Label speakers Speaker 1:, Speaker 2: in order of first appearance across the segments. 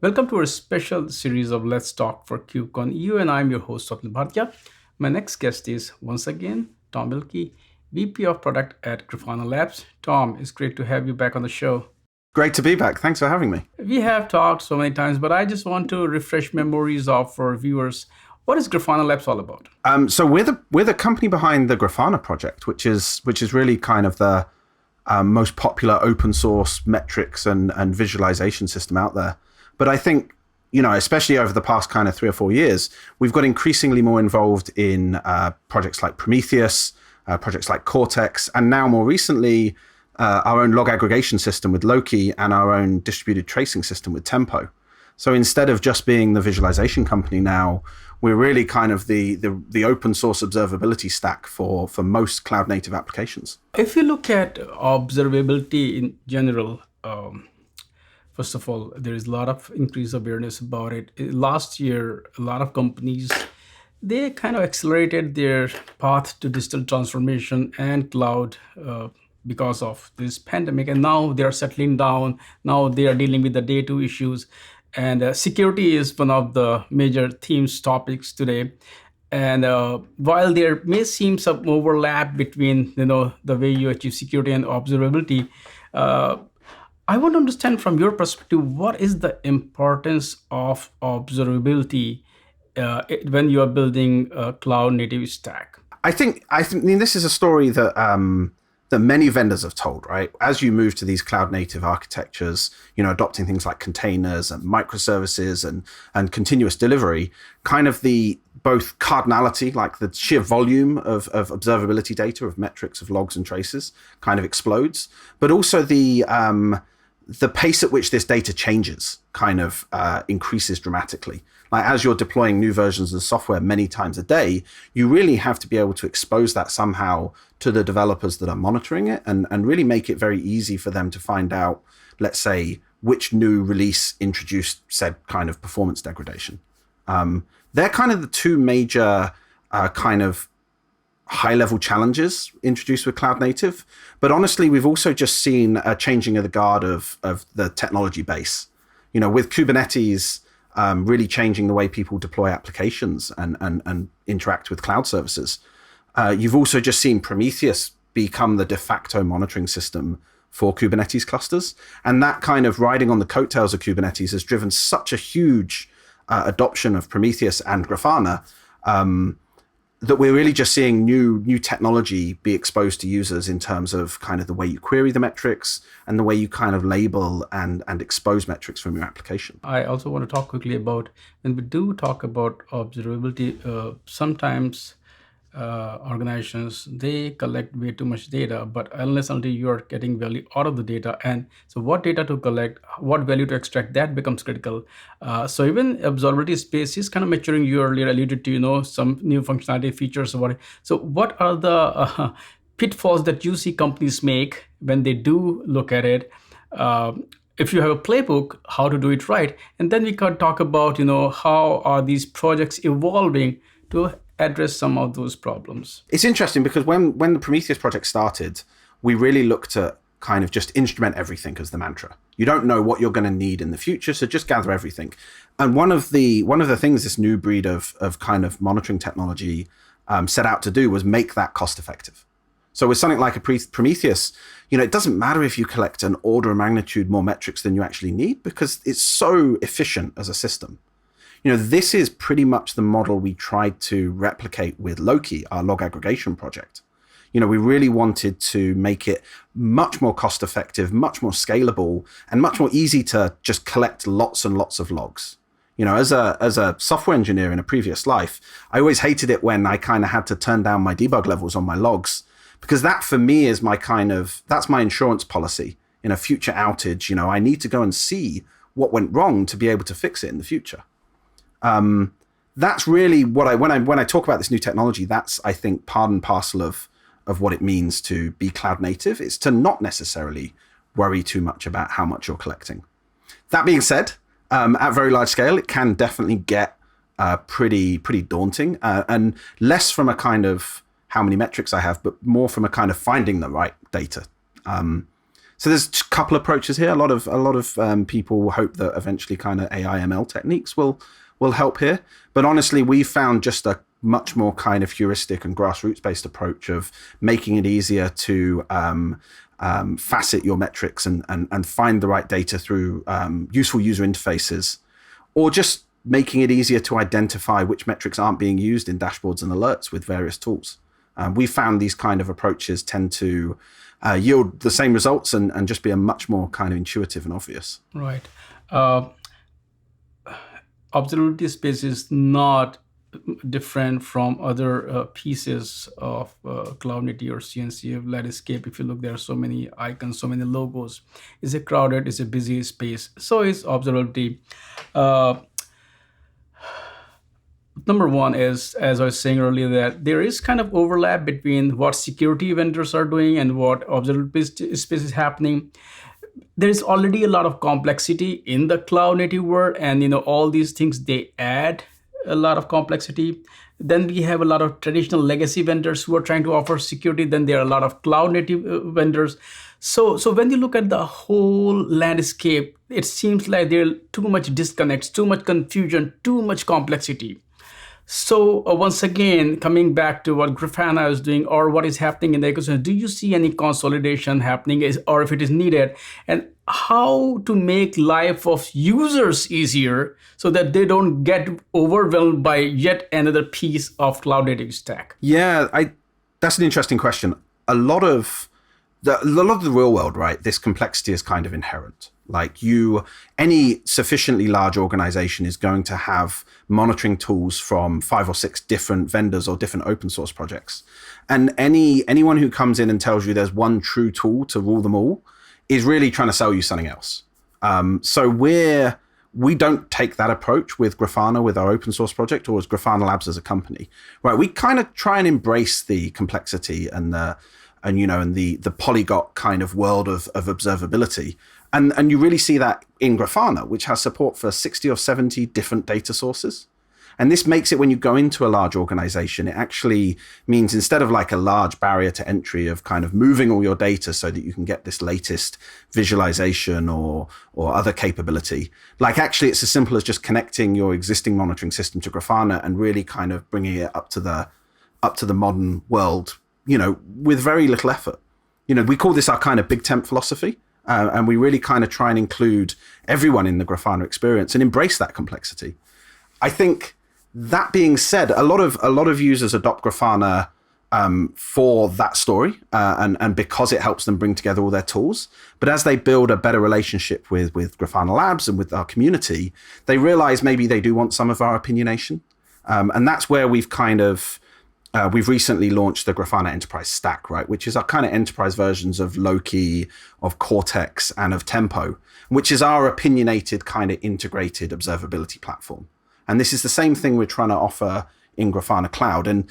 Speaker 1: Welcome to our special series of Let's Talk for KubeCon EU, and I'm your host, Swapnil Bhatia. My next guest is, once again, Tom Wilkie, VP of Product at Grafana Labs. Tom, it's great to have you back on the show.
Speaker 2: Great to be back. Thanks for having me.
Speaker 1: We have talked so many times, but I just want to refresh memories of our viewers. What is Grafana Labs all about?
Speaker 2: So we're the company behind the Grafana project, which is really kind of the most popular open source metrics and visualization system out there. But I think, especially over the past kind of 3 or 4 years, we've got increasingly more involved in projects like Prometheus, projects like Cortex, and now more recently, our own log aggregation system with Loki and our own distributed tracing system with Tempo. So instead of just being the visualization company now, we're really kind of the open source observability stack for most cloud native applications.
Speaker 1: If you look at observability in general, first of all, there is a lot of increased awareness about it. Last year, a lot of companies, they kind of accelerated their path to digital transformation and cloud because of this pandemic. And now they are settling down. Now they are dealing with the day two issues. And security is one of the major themes, topics today. And while there may seem some overlap between, the way you achieve security and observability, I want to understand from your perspective, what is the importance of observability when you are building a cloud native stack?
Speaker 2: I mean, this is a story that that many vendors have told, right? As you move to these cloud native architectures, adopting things like containers and microservices and continuous delivery, kind of the both cardinality, like the sheer volume of observability data, of metrics, of logs and traces kind of explodes, but also the pace at which this data changes kind of increases dramatically. Like as you're deploying new versions of the software many times a day, you really have to be able to expose that somehow to the developers that are monitoring it and really make it very easy for them to find out, let's say, which new release introduced said kind of performance degradation. They're kind of the two major kind of high-level challenges introduced with cloud native. But honestly, we've also just seen a changing of the guard of the technology base. With Kubernetes really changing the way people deploy applications and interact with cloud services. You've also just seen Prometheus become the de facto monitoring system for Kubernetes clusters. And that kind of riding on the coattails of Kubernetes has driven such a huge adoption of Prometheus and Grafana that we're really just seeing new technology be exposed to users in terms of kind of the way you query the metrics and the way you kind of label and expose metrics from your application.
Speaker 1: I also want to talk quickly about, when we do talk about observability, sometimes organizations, they collect way too much data, but unless until you are getting value out of the data, and so what data to collect, what value to extract, that becomes critical. So even observability space is kind of maturing. You earlier alluded to, some new functionality features. So what are the pitfalls that you see companies make when they do look at it? If you have a playbook, how to do it right, and then we can talk about, how are these projects evolving to address some of those problems.
Speaker 2: It's interesting because when the Prometheus project started, we really looked at kind of just instrument everything as the mantra. You don't know what you're going to need in the future, so just gather everything. And one of the things this new breed of kind of monitoring technology set out to do was make that cost effective. So with something like a Prometheus, it doesn't matter if you collect an order of magnitude more metrics than you actually need because it's so efficient as a system. This is pretty much the model we tried to replicate with Loki, our log aggregation project. We really wanted to make it much more cost effective, much more scalable, and much more easy to just collect lots and lots of logs. As a software engineer in a previous life, I always hated it when I kind of had to turn down my debug levels on my logs, because that for me is that's my insurance policy. In a future outage, I need to go and see what went wrong to be able to fix it in the future. That's really what when I talk about this new technology, that's, I think, part and parcel of what it means to be cloud native. It's to not necessarily worry too much about how much you're collecting. That being said, at very large scale, it can definitely get pretty daunting, and less from a kind of how many metrics I have, but more from a kind of finding the right data. So there's a couple approaches here. A lot of people hope that eventually kind of AI ML techniques will help here. But honestly, we found just a much more kind of heuristic and grassroots based approach of making it easier to facet your metrics and find the right data through useful user interfaces, or just making it easier to identify which metrics aren't being used in dashboards and alerts with various tools. We found these kind of approaches tend to yield the same results and just be a much more kind of intuitive and obvious.
Speaker 1: Right. Observability space is not different from other pieces of cloud native or CNCF landscape. If you look, there are so many icons, so many logos. It's a crowded, it's a busy space. So is observability. Number one is, as I was saying earlier, that there is kind of overlap between what security vendors are doing and what observability space is happening. There is already a lot of complexity in the cloud native world, and all these things, they add a lot of complexity. Then we have a lot of traditional legacy vendors who are trying to offer security. Then there are a lot of cloud native vendors. So when you look at the whole landscape, it seems like there are too much disconnects, too much confusion, too much complexity. So once again, coming back to what Grafana is doing or what is happening in the ecosystem, do you see any consolidation happening, or if it is needed, and how to make life of users easier so that they don't get overwhelmed by yet another piece of cloud native stack?
Speaker 2: Yeah, that's an interesting question. A lot of the real world, right? This complexity is kind of inherent. Like any sufficiently large organization is going to have monitoring tools from 5 or 6 different vendors or different open source projects. And anyone who comes in and tells you there's one true tool to rule them all is really trying to sell you something else. So we don't take that approach with Grafana, with our open source project, or as Grafana Labs as a company, right? We kind of try and embrace the complexity and the polyglot kind of world of observability. And you really see that in Grafana, which has support for 60 or 70 different data sources. And this makes it, when you go into a large organization, it actually means, instead of like a large barrier to entry of kind of moving all your data so that you can get this latest visualization or other capability, like actually it's as simple as just connecting your existing monitoring system to Grafana and really kind of bringing it up to the modern world, with very little effort. We call this our kind of big tent philosophy. And we really kind of try and include everyone in the Grafana experience and embrace that complexity. I think, that being said, a lot of users adopt Grafana for that story and because it helps them bring together all their tools. But as they build a better relationship with Grafana Labs and with our community, they realize maybe they do want some of our opinionation. And that's where we've recently launched the Grafana Enterprise Stack, right, which is our kind of enterprise versions of Loki, of Cortex, and of Tempo, which is our opinionated kind of integrated observability platform. And this is the same thing we're trying to offer in Grafana Cloud. And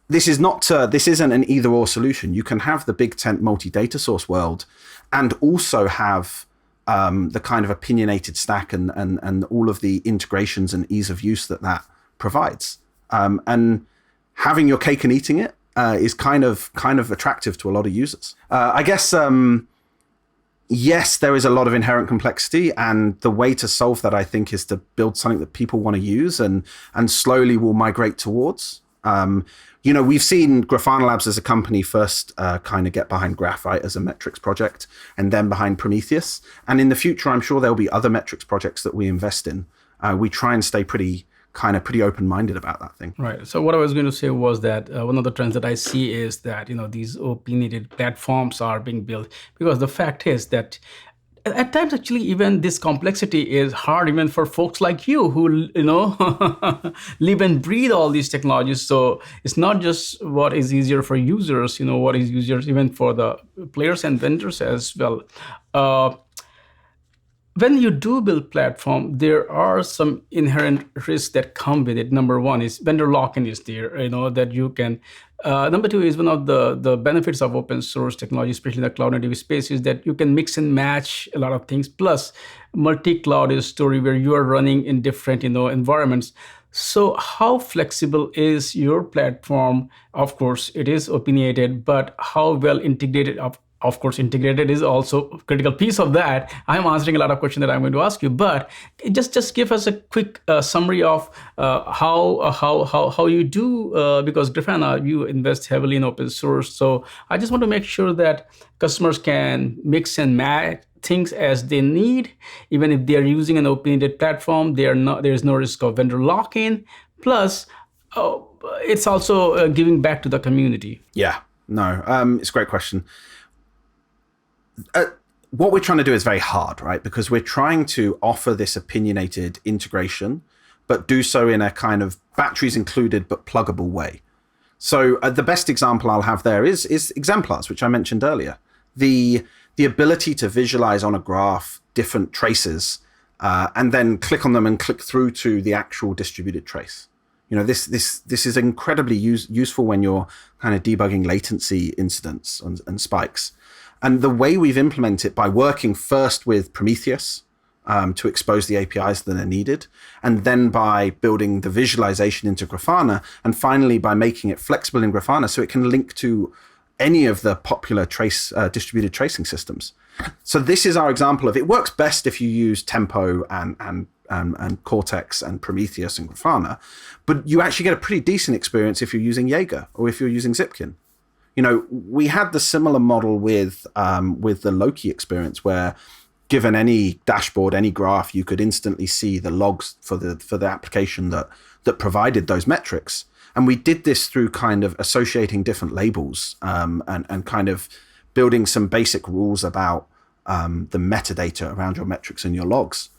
Speaker 2: this isn't an either-or solution. You can have the big tent multi-data source world and also have the kind of opinionated stack and all of the integrations and ease of use that provides. And having your cake and eating it is kind of attractive to a lot of users. I guess, yes, there is a lot of inherent complexity, and the way to solve that, I think, is to build something that people want to use and slowly will migrate towards. We've seen Grafana Labs as a company first kind of get behind Graphite as a metrics project, and then behind Prometheus. And in the future, I'm sure there'll be other metrics projects that we invest in. We try and stay pretty open-minded about that thing.
Speaker 1: Right. So what I was going to say was that one of the trends that I see is that, these opinionated platforms are being built, because the fact is that at times, actually, even this complexity is hard even for folks like you who, live and breathe all these technologies. So it's not just what is easier for users, what is easier even for the players and vendors as well. When you do build platform, there are some inherent risks that come with it. Number one is vendor lock-in is there, that you can. Number two is one of the benefits of open source technology, especially in the cloud native space, is that you can mix and match a lot of things. Plus, multi-cloud is a story where you are running in different, environments. So how flexible is your platform? Of course, it is opinionated, but how well integrated Of course, integrated is also a critical piece of that. I'm answering a lot of questions that I'm going to ask you, but just give us a quick summary of how you do, because Grafana, you invest heavily in open source. So I just want to make sure that customers can mix and match things as they need. Even if they're using an open-ended platform, there's no risk of vendor lock-in. Plus, it's also giving back to the community.
Speaker 2: Yeah, no, it's a great question. What we're trying to do is very hard, right? Because we're trying to offer this opinionated integration, but do so in a kind of batteries included but pluggable way. So the best example I'll have there is exemplars, which I mentioned earlier. The ability to visualize on a graph different traces and then click on them and click through to the actual distributed trace. This is incredibly useful when you're kind of debugging latency incidents and spikes. And the way we've implemented it by working first with Prometheus to expose the APIs that are needed, and then by building the visualization into Grafana, and finally by making it flexible in Grafana so it can link to any of the popular distributed tracing systems. So this is our example of it works best if you use Tempo and Cortex and Prometheus and Grafana, but you actually get a pretty decent experience if you're using Jaeger or if you're using Zipkin. We had the similar model with the Loki experience, where given any dashboard, any graph, you could instantly see the logs for the application that provided those metrics. And we did this through kind of associating different labels and kind of building some basic rules about the metadata around your metrics and your logs.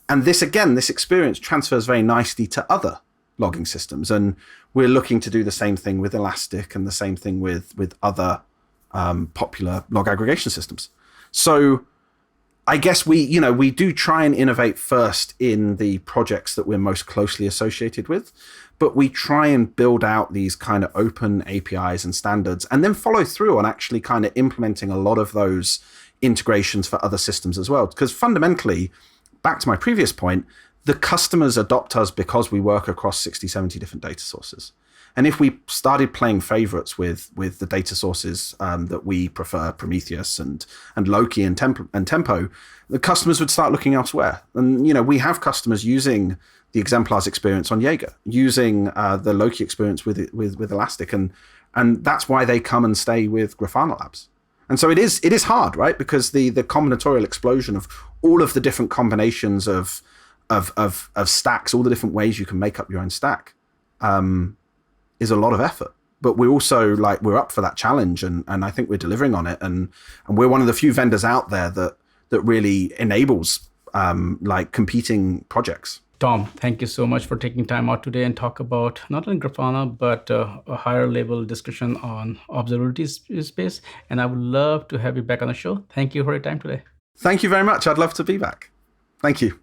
Speaker 2: And this experience transfers very nicely to other logging systems, and we're looking to do the same thing with Elastic and the same thing with other popular log aggregation systems. So I guess we do try and innovate first in the projects that we're most closely associated with, but we try and build out these kind of open APIs and standards, and then follow through on actually kind of implementing a lot of those integrations for other systems as well. Because fundamentally, back to my previous point, the customers adopt us because we work across 60, 70 different data sources. And if we started playing favorites with the data sources that we prefer, Prometheus and Loki and Tempo, the customers would start looking elsewhere. And, we have customers using the exemplars experience on Jaeger, using the Loki experience with Elastic. And that's why they come and stay with Grafana Labs. And so it is hard, right? Because the combinatorial explosion of all of the different combinations of stacks, all the different ways you can make up your own stack, is a lot of effort. But we're also we're up for that challenge, and I think we're delivering on it. And we're one of the few vendors out there that really enables competing projects.
Speaker 1: Tom, thank you so much for taking time out today and talk about not only Grafana, but a higher level discussion on observability space. And I would love to have you back on the show. Thank you for your time today.
Speaker 2: Thank you very much. I'd love to be back. Thank you.